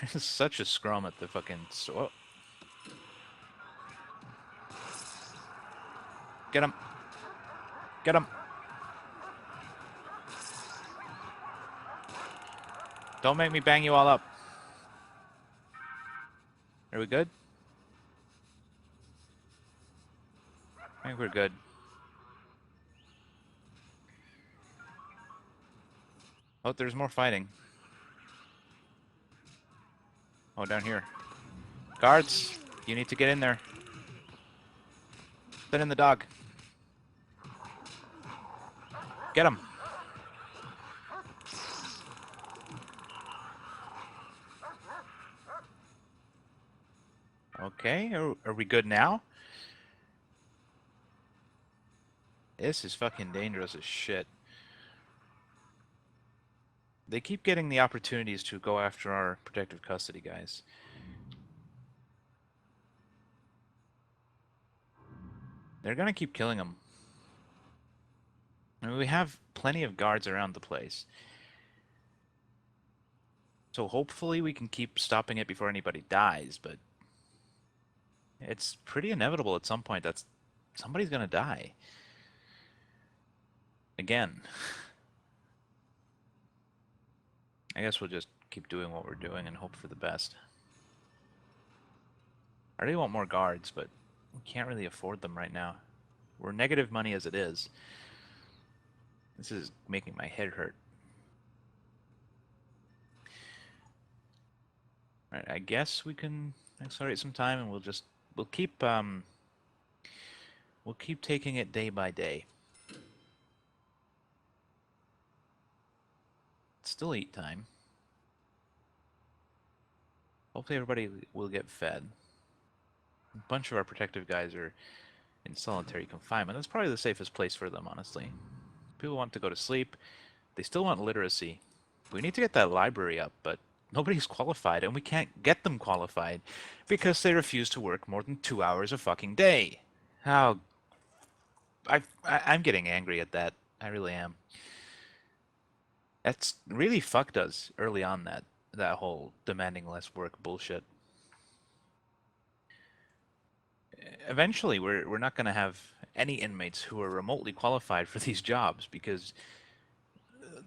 There's such a scrum at the fucking... Oh. Get him. Get him. Don't make me bang you all up. Are we good? I think we're good. Oh, there's more fighting. Oh, down here. Guards, you need to get in there. Send in the dog. Get him. Okay, are we good now? This is fucking dangerous as shit. They keep getting the opportunities to go after our protective custody guys. They're gonna keep killing them. I mean, we have plenty of guards around the place. So hopefully we can keep stopping it before anybody dies, but it's pretty inevitable at some point that somebody's gonna die. Again. I guess we'll just keep doing what we're doing and hope for the best. I really want more guards, but we can't really afford them right now. We're negative money as it is. This is making my head hurt. Alright, I guess we can accelerate some time and we'll keep taking it day by day. It's still eat time. Hopefully everybody will get fed. A bunch of our protective guys are in solitary confinement. That's probably the safest place for them, honestly. People want to go to sleep. They still want literacy. We need to get that library up, but nobody's qualified, and we can't get them qualified because they refuse to work more than 2 hours a fucking day. How... I'm getting angry at that. I really am. That's really fucked us early on, that whole demanding less work bullshit. Eventually, we're not going to have any inmates who are remotely qualified for these jobs because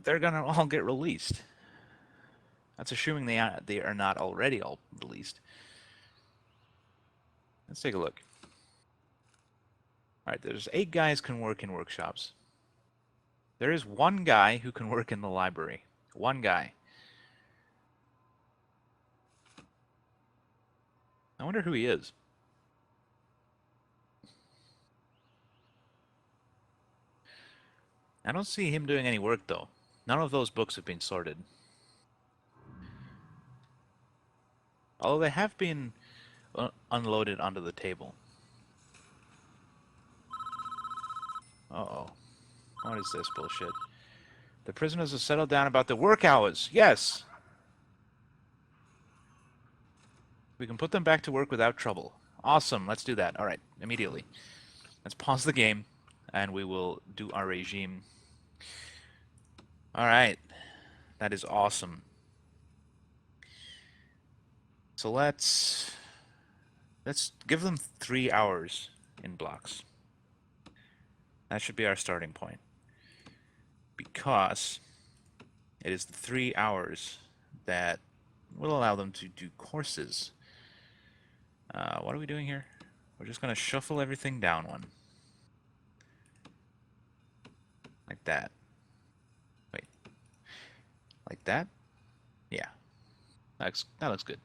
they're going to all get released. That's assuming they are not already all released. Let's take a look. Alright, there's 8 guys can work in workshops. There is 1 guy who can work in the library. 1 guy. I wonder who he is. I don't see him doing any work, though. None of those books have been sorted. Although they have been unloaded onto the table. Uh-oh. What is this bullshit? The prisoners have settled down about the work hours. Yes! We can put them back to work without trouble. Awesome, let's do that. Alright, immediately. Let's pause the game, and we will do our regime. Alright. That is awesome. So let's give them 3 hours in blocks. That should be our starting point. Because it is the 3 hours that will allow them to do courses. What are we doing here? We're just going to shuffle everything down 1. Like that. Wait. Like that? Yeah. That looks good.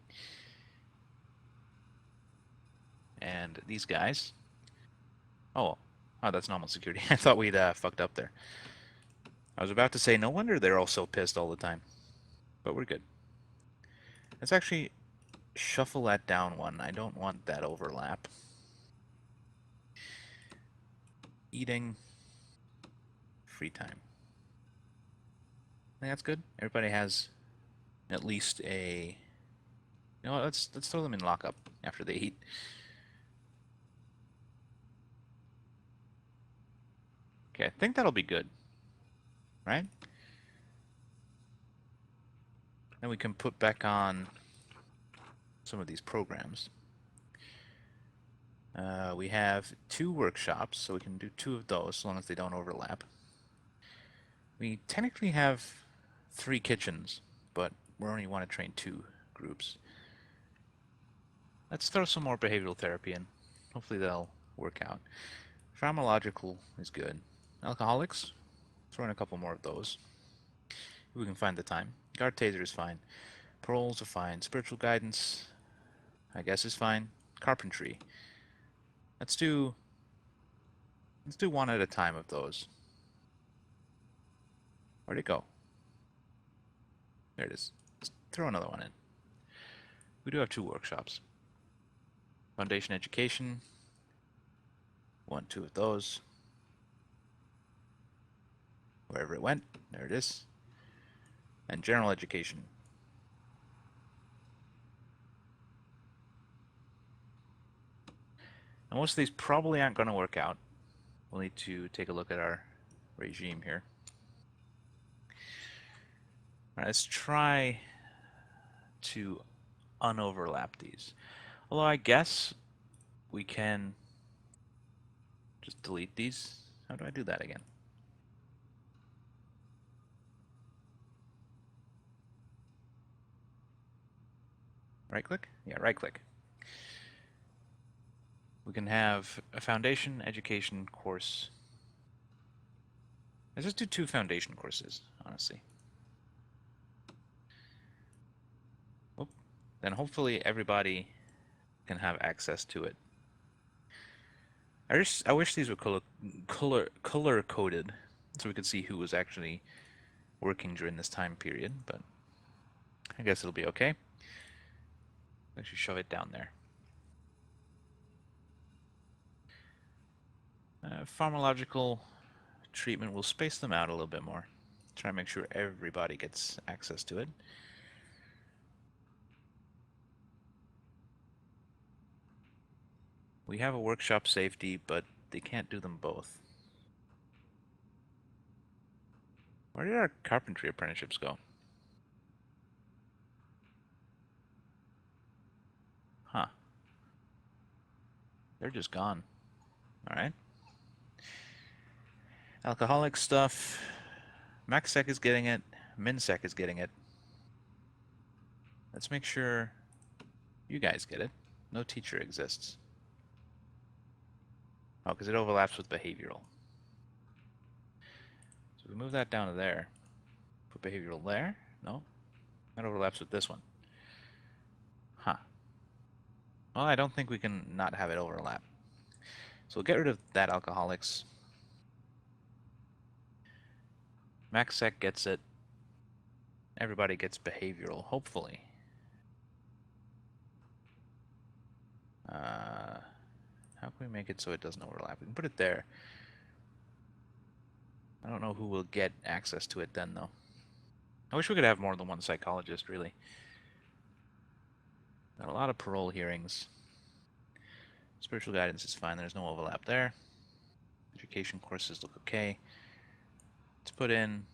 And these guys... Oh, that's normal security. I thought we'd fucked up there. I was about to say, no wonder they're all so pissed all the time. But we're good. Let's actually shuffle that down 1. I don't want that overlap. Eating. Free time. I think that's good. Everybody has at least a... You know what, let's throw them in lockup after they eat. Okay, I think that'll be good. Right? Then we can put back on some of these programs. We have 2 workshops, so we can do 2 of those as long as they don't overlap. We technically have 3 kitchens, but we only want to train 2 groups. Let's throw some more behavioral therapy in. Hopefully they'll work out. Pharmacological is good. Alcoholics, throw in a couple more of those. If we can find the time. Guard taser is fine. Paroles are fine. Spiritual guidance, I guess, is fine. Carpentry. Let's do 1 at a time of those. Where'd it go? There it is. Let's throw another one in. We do have 2 workshops. Foundation education. 1, 2 of those. Wherever it went, there it is. And general education. And most of these probably aren't going to work out. We'll need to take a look at our regime here. All right, let's try to unoverlap these. Although I guess we can just delete these. How do I do that again? Right click? Yeah, right click. We can have a foundation education course. Let's just do 2 foundation courses, honestly. Oop. Then hopefully everybody can have access to it. I wish these were color coded so we could see who was actually working during this time period, but I guess it'll be okay. Actually shove it down there. Pharmacological treatment, we'll space them out a little bit more. Try and make sure everybody gets access to it. We have a workshop safety, but they can't do them both. Where did our carpentry apprenticeships go? Huh. They're just gone. Alright. Alcoholic stuff. MaxSec is getting it. MinSec is getting it. Let's make sure you guys get it. No teacher exists. Oh, because it overlaps with behavioral. So we move that down to there. Put behavioral there. No. That overlaps with this one. Huh. Well, I don't think we can not have it overlap. So we'll get rid of that alcoholics. MaxSec gets it. Everybody gets behavioral, hopefully. How can we make it so it doesn't overlap? We can put it there. I don't know who will get access to it then, though. I wish we could have more than one psychologist, really. Got a lot of parole hearings. Spiritual guidance is fine. There's no overlap there. Education courses look okay. Let's put in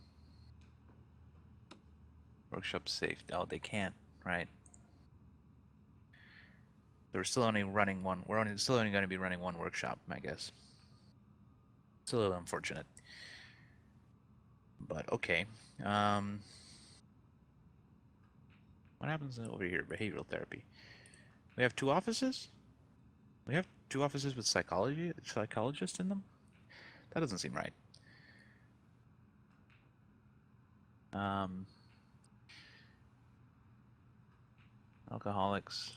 workshop safe. Oh, they can't, right? We're still only running one. We're still only going to be running 1 workshop, I guess. It's a little unfortunate, but okay. What happens over here? Behavioral therapy. We have 2 offices? We have 2 offices with psychologists in them? That doesn't seem right. Alcoholics.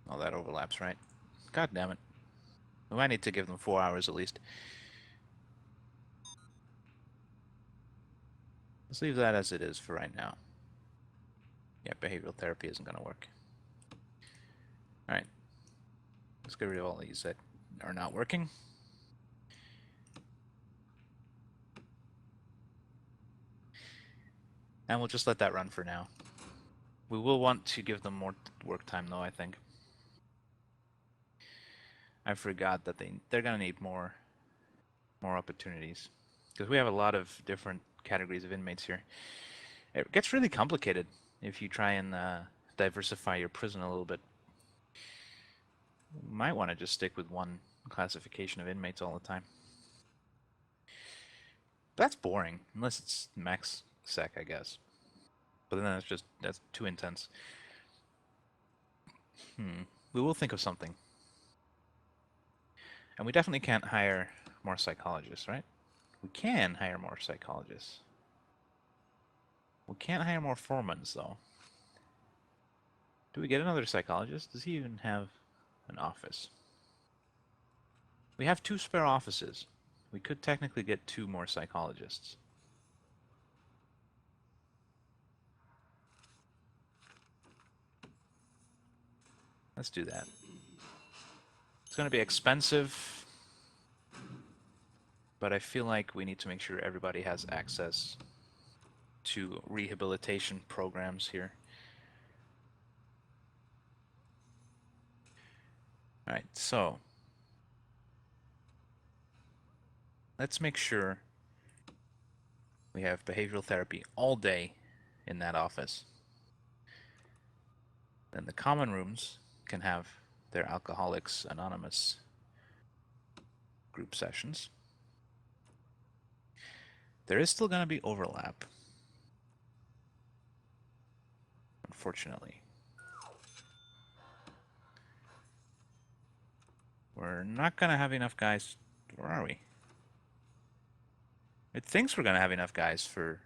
All that overlaps, right? God damn it. We might need to give them 4 hours at least. Let's leave that as it is for right now. Yeah, behavioral therapy isn't going to work. Alright. Let's get rid of all these that are not working. And we'll just let that run for now. We will want to give them more work time, though, I think. I forgot that they're going to need more opportunities. Because we have a lot of different categories of inmates here. It gets really complicated if you try and diversify your prison a little bit. You might want to just stick with one classification of inmates all the time. That's boring, unless it's max sec, I guess. But then that's too intense. We will think of something. And we definitely can't hire more psychologists, right? We can hire more psychologists. We can't hire more foremans, though. Do we get another psychologist? Does he even have an office? We have 2 spare offices. We could technically get 2 more psychologists. Let's do that. It's going to be expensive, but I feel like we need to make sure everybody has access to rehabilitation programs here. Alright, so let's make sure we have behavioral therapy all day in that office. Then the common rooms can have their Alcoholics Anonymous group sessions. There is still going to be overlap, unfortunately. We're not going to have enough guys. Where are we? It thinks we're going to have enough guys for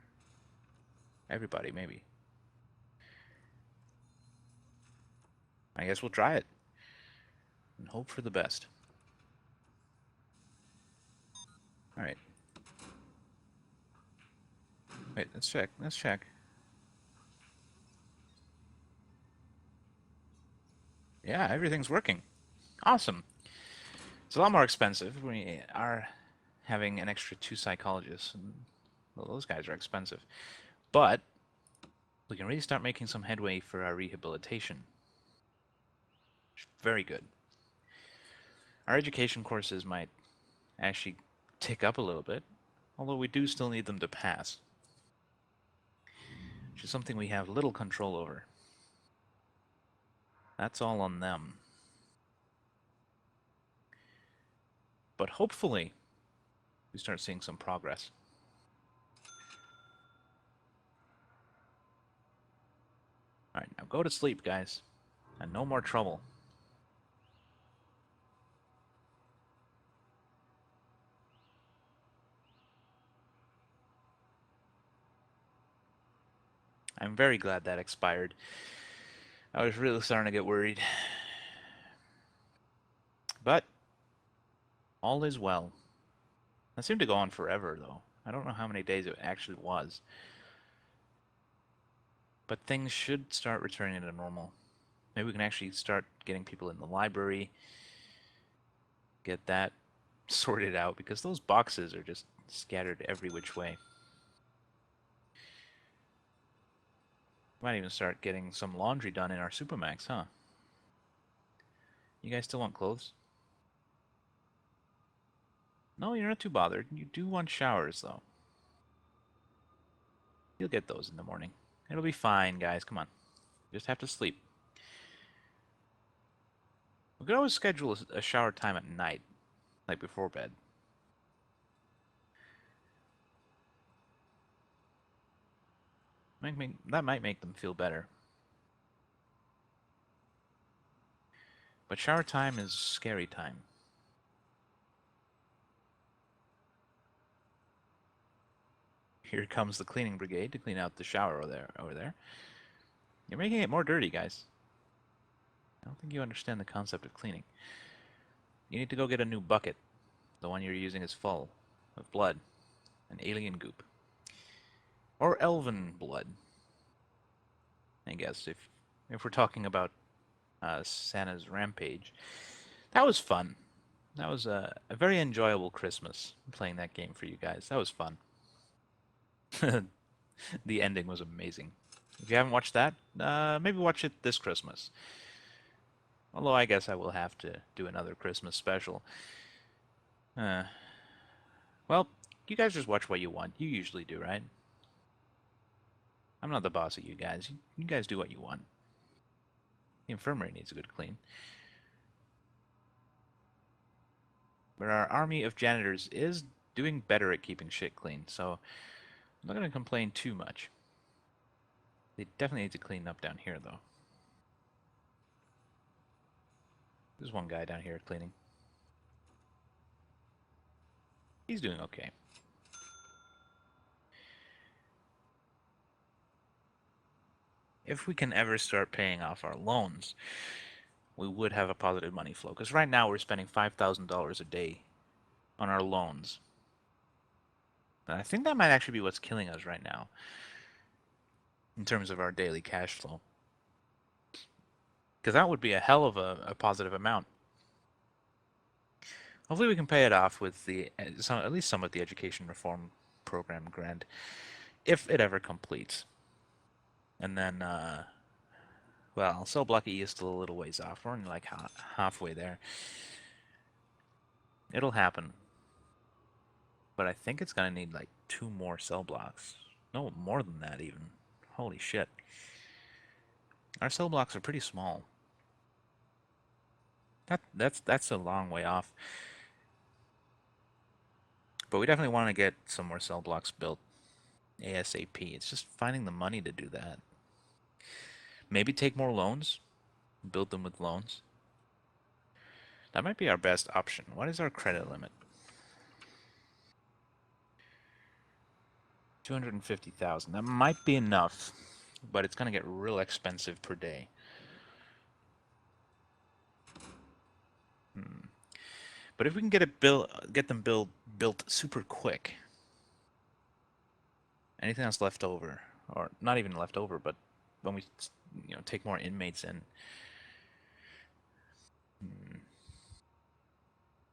everybody, maybe. I guess we'll try it and hope for the best. Alright. Wait, let's check. Let's check. Yeah, everything's working. Awesome. It's a lot more expensive. We are having an extra 2 psychologists, and well, those guys are expensive. But we can really start making some headway for our rehabilitation. Very good. Our education courses might actually tick up a little bit, although we do still need them to pass, which is something we have little control over. That's all on them. But hopefully, we start seeing some progress. Alright, now go to sleep, guys. And no more trouble. I'm very glad that expired. I was really starting to get worried. But all is well. That seemed to go on forever, though. I don't know how many days it actually was. But things should start returning to normal. Maybe we can actually start getting people in the library. Get that sorted out, because those boxes are just scattered every which way. Might even start getting some laundry done in our Supermax, huh? You guys still want clothes? No, you're not too bothered. You do want showers, though. You'll get those in the morning. It'll be fine, guys. Come on. You just have to sleep. We could always schedule a shower time at night, like before bed. That might make them feel better. But shower time is scary time. Here comes the cleaning brigade to clean out the shower over there. You're making it more dirty, guys. I don't think you understand the concept of cleaning. You need to go get a new bucket. The one you're using is full of blood and alien goop. Or elven blood, I guess, if we're talking about Santa's Rampage. That was fun. That was a very enjoyable Christmas, playing that game for you guys. That was fun. The ending was amazing. If you haven't watched that, maybe watch it this Christmas. Although I guess I will have to do another Christmas special. Well, you guys just watch what you want. You usually do, right? I'm not the boss of you guys. You guys do what you want. The infirmary needs a good clean. But our army of janitors is doing better at keeping shit clean, so I'm not going to complain too much. They definitely need to clean up down here, though. There's one guy down here cleaning. He's doing okay. If we can ever start paying off our loans, we would have a positive money flow. Because right now we're spending $5,000 a day on our loans. And I think that might actually be what's killing us right now in terms of our daily cash flow. Because that would be a hell of a positive amount. Hopefully we can pay it off with the at least some of the education reform program grant, if it ever completes. And then, well, Cell Block E is still a little ways off. We're only like halfway there. It'll happen. But I think it's going to need like 2 more cell blocks. No, more than that even. Holy shit. Our cell blocks are pretty small. That's a long way off. But we definitely want to get some more cell blocks built ASAP. It's just finding the money to do that. Maybe take more loans. Build them with loans. That might be our best option. What is our credit limit? 250,000. That might be enough, but it's going to get real expensive per day. But if we can get them built super quick, anything else left over, or not even left over, but when we take more inmates in,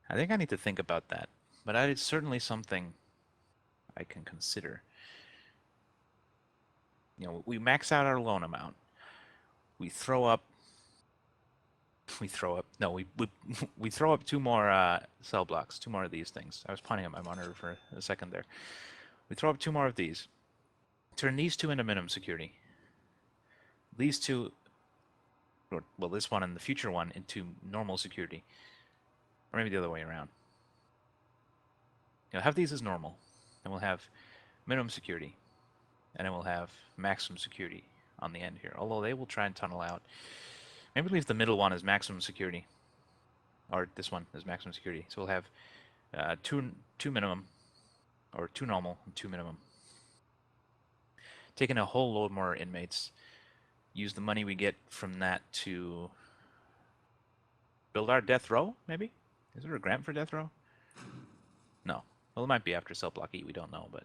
I think I need to think about that. But that is certainly something I can consider. We max out our loan amount. We throw up. We throw up. No, we throw up 2 more cell blocks. 2 more of these things. I was pointing at my monitor for a second there. We throw up 2 more of these. Turn these 2 into minimum security. These 2, well, this one and the future one into normal security, or maybe the other way around. Have these as normal, and we'll have minimum security, and then we'll have maximum security on the end here. Although they will try and tunnel out. Maybe leave the middle one as maximum security, or this one as maximum security. So we'll have 2 minimum, or 2 normal and 2 minimum. Taking a whole load more inmates. Use the money we get from that to build our death row, maybe? Is there a grant for death row? No. Well, it might be after Cell Block E, we don't know, but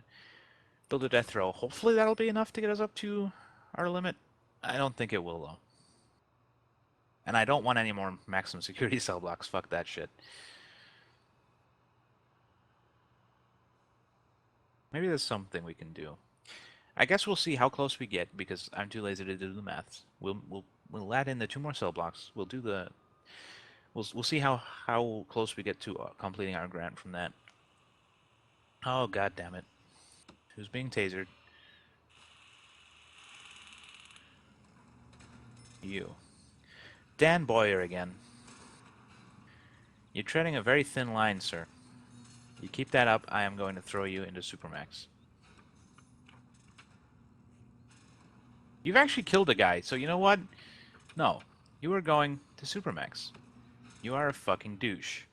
build a death row. Hopefully that'll be enough to get us up to our limit. I don't think it will, though. And I don't want any more maximum security cell blocks. Fuck that shit. Maybe there's something we can do. I guess we'll see how close we get, because I'm too lazy to do the maths. We'll add in the 2 more cell blocks. We'll do the... We'll see how close we get to completing our grant from that. Oh, god damn it. Who's being tasered? You. Dan Boyer again. You're treading a very thin line, sir. You keep that up, I am going to throw you into Supermax. You've actually killed a guy, so you know what? No. You are going to Supermax. You are a fucking douche.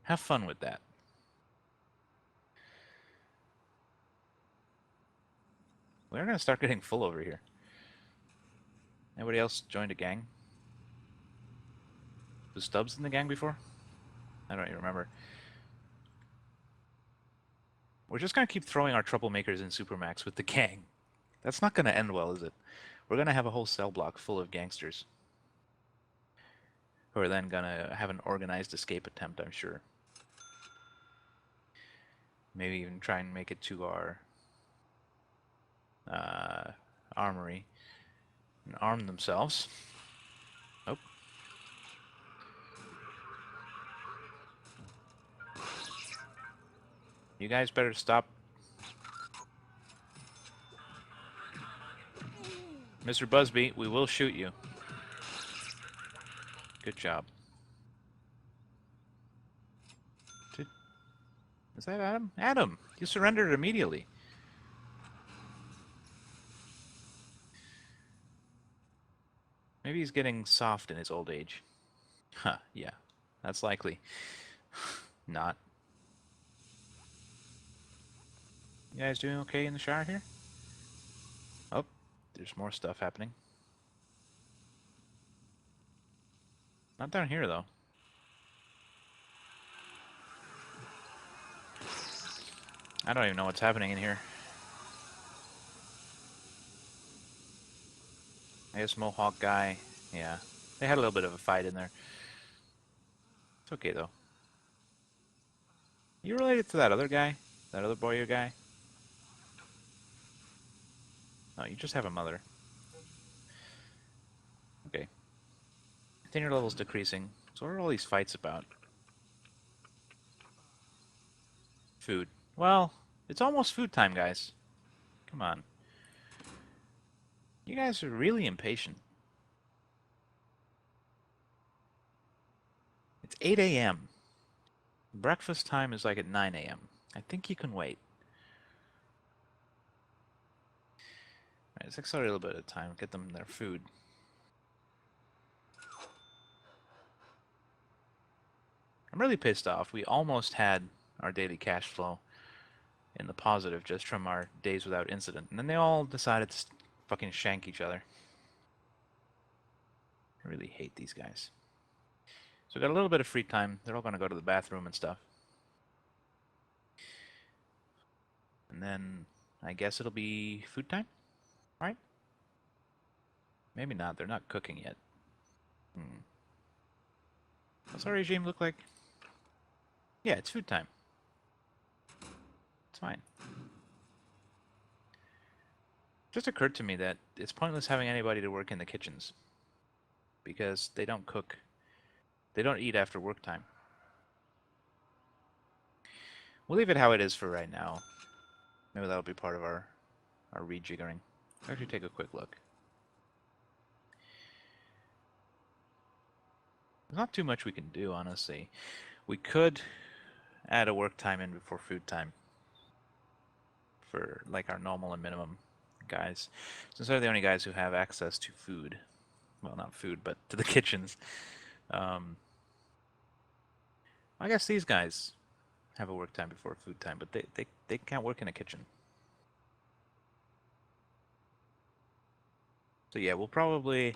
Have fun with that. We're gonna start getting full over here. Anybody else joined a gang? Was Stubbs in the gang before? I don't even remember. We're just gonna keep throwing our troublemakers in Supermax with the gang. That's not gonna end well, is it? We're gonna have a whole cell block full of gangsters, who are then gonna have an organized escape attempt, I'm sure. Maybe even try and make it to our armory and arm themselves. Nope. You guys better stop. Mr. Busby, we will shoot you. Good job. Is that Adam? Adam! You surrendered immediately. Maybe he's getting soft in his old age. Huh, yeah. That's likely. Not. You guys doing okay in the shower here? Oh, there's more stuff happening. Not down here, though. I don't even know what's happening in here. I guess Mohawk guy. Yeah. They had a little bit of a fight in there. It's okay, though. You related to that other guy? That other boy guy? No, you just have a mother. Okay. Tenure level's decreasing. So what are all these fights about? Food. Well, it's almost food time, guys. Come on. You guys are really impatient. It's 8 a.m. Breakfast time is like at 9 a.m. I think you can wait. Alright, let's accelerate a little bit of time. Get them their food. I'm really pissed off. We almost had our daily cash flow in the positive just from our days without incident. And then they all decided to fucking shank each other. I really hate these guys. So we got a little bit of free time. They're all going to go to the bathroom and stuff. And then I guess it'll be food time? Right? Maybe not. They're not cooking yet. What's our regime look like? Yeah, it's food time. It's fine. Just occurred to me that it's pointless having anybody to work in the kitchens. Because they don't cook. They don't eat after work time. We'll leave it how it is for right now. Maybe that'll be part of our rejiggering. Let's actually take a quick look. There's not too much we can do, honestly. We could add a work time in before food time. For like our normal and minimum guys. Since they're the only guys who have access to food. Well, not food, but to the kitchens. I guess these guys have a work time before food time, but they can't work in a kitchen. So yeah, we'll probably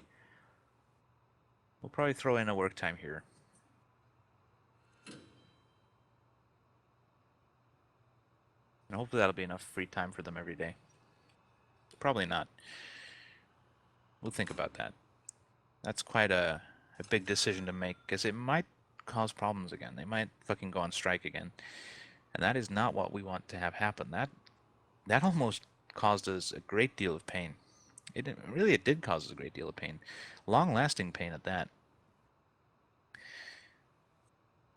throw in a work time here. And hopefully that'll be enough free time for them every day. Probably not. We'll think about that. That's quite a big decision to make, because it might cause problems again. They might fucking go on strike again. And that is not what we want to have happen. That almost caused us a great deal of pain. It did cause us a great deal of pain. Long-lasting pain at that.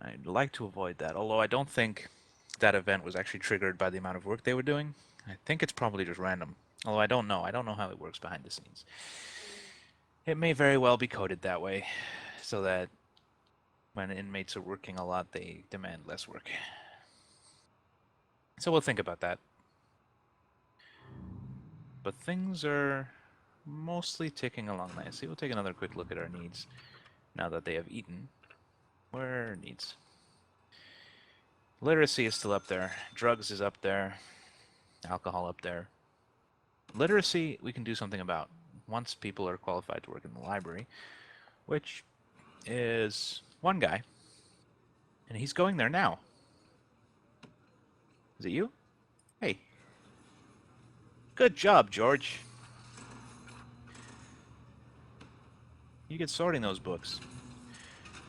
I'd like to avoid that, although I don't think that event was actually triggered by the amount of work they were doing. I think it's probably just random. Although I don't know. I don't know how it works behind the scenes. It may very well be coded that way, so that when inmates are working a lot, they demand less work. So we'll think about that. But things are mostly ticking along nicely. We'll take another quick look at our needs now that they have eaten. Where are needs? Literacy is still up there. Drugs is up there. Alcohol up there. Literacy we can do something about once people are qualified to work in the library, which is one guy, and he's going there now. Is it you? Hey. Good job, George. You get sorting those books.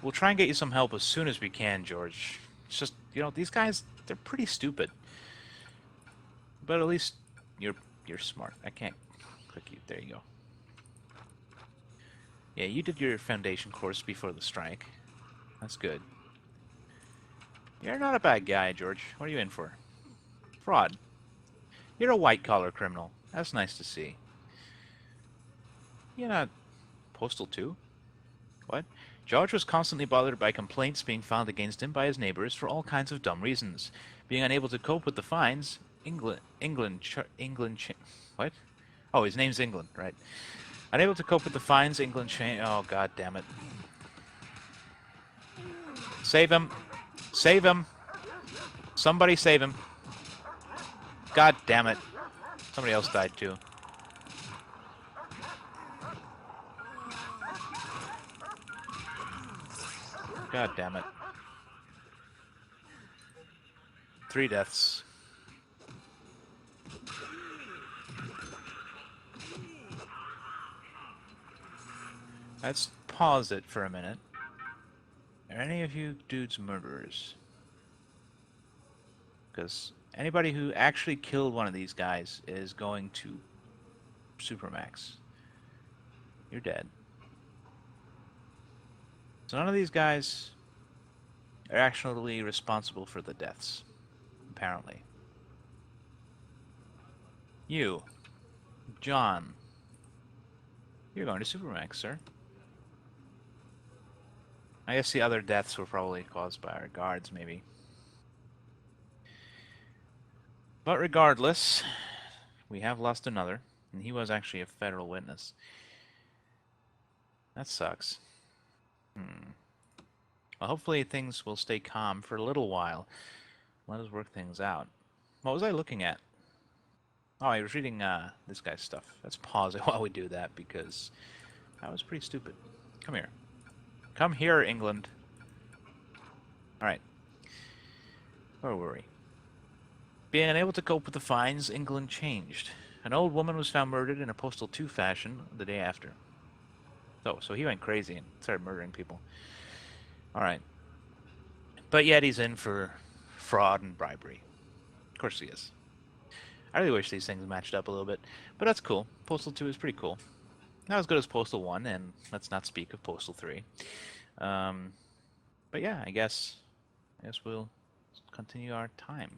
We'll try and get you some help as soon as we can, George. It's just, these guys, they're pretty stupid. But at least you're smart. I can't click you. There you go. Yeah, you did your foundation course before the strike. That's good. You're not a bad guy, George. What are you in for? Fraud. You're a white-collar criminal. That's nice to see. You're not Postal 2? What? George was constantly bothered by complaints being filed against him by his neighbors for all kinds of dumb reasons. Being unable to cope with the fines, what? Oh, his name's England, right? Unable to cope with the fines, oh, god damn it. Save him! Save him! Somebody save him! God damn it. Somebody else died too. God damn it. 3 deaths. Let's pause it for a minute. Are any of you dudes murderers? Because anybody who actually killed one of these guys is going to Supermax. You're dead. So none of these guys are actually responsible for the deaths, apparently. You, John, you're going to Supermax, sir. I guess the other deaths were probably caused by our guards, maybe. But regardless, we have lost another, and he was actually a federal witness. That sucks. Well, hopefully things will stay calm for a little while. Let us work things out. What was I looking at? Oh, I was reading this guy's stuff. Let's pause it while we do that, because that was pretty stupid. Come here. Come here, England. Alright. Where were we? Being unable to cope with the fines, England changed. An old woman was found murdered in a Postal 2 fashion the day after. So he went crazy and started murdering people. Alright. But yet he's in for fraud and bribery. Of course he is. I really wish these things matched up a little bit. But that's cool. Postal 2 is pretty cool. Not as good as Postal 1, and let's not speak of Postal 3. But yeah, I guess we'll continue our time.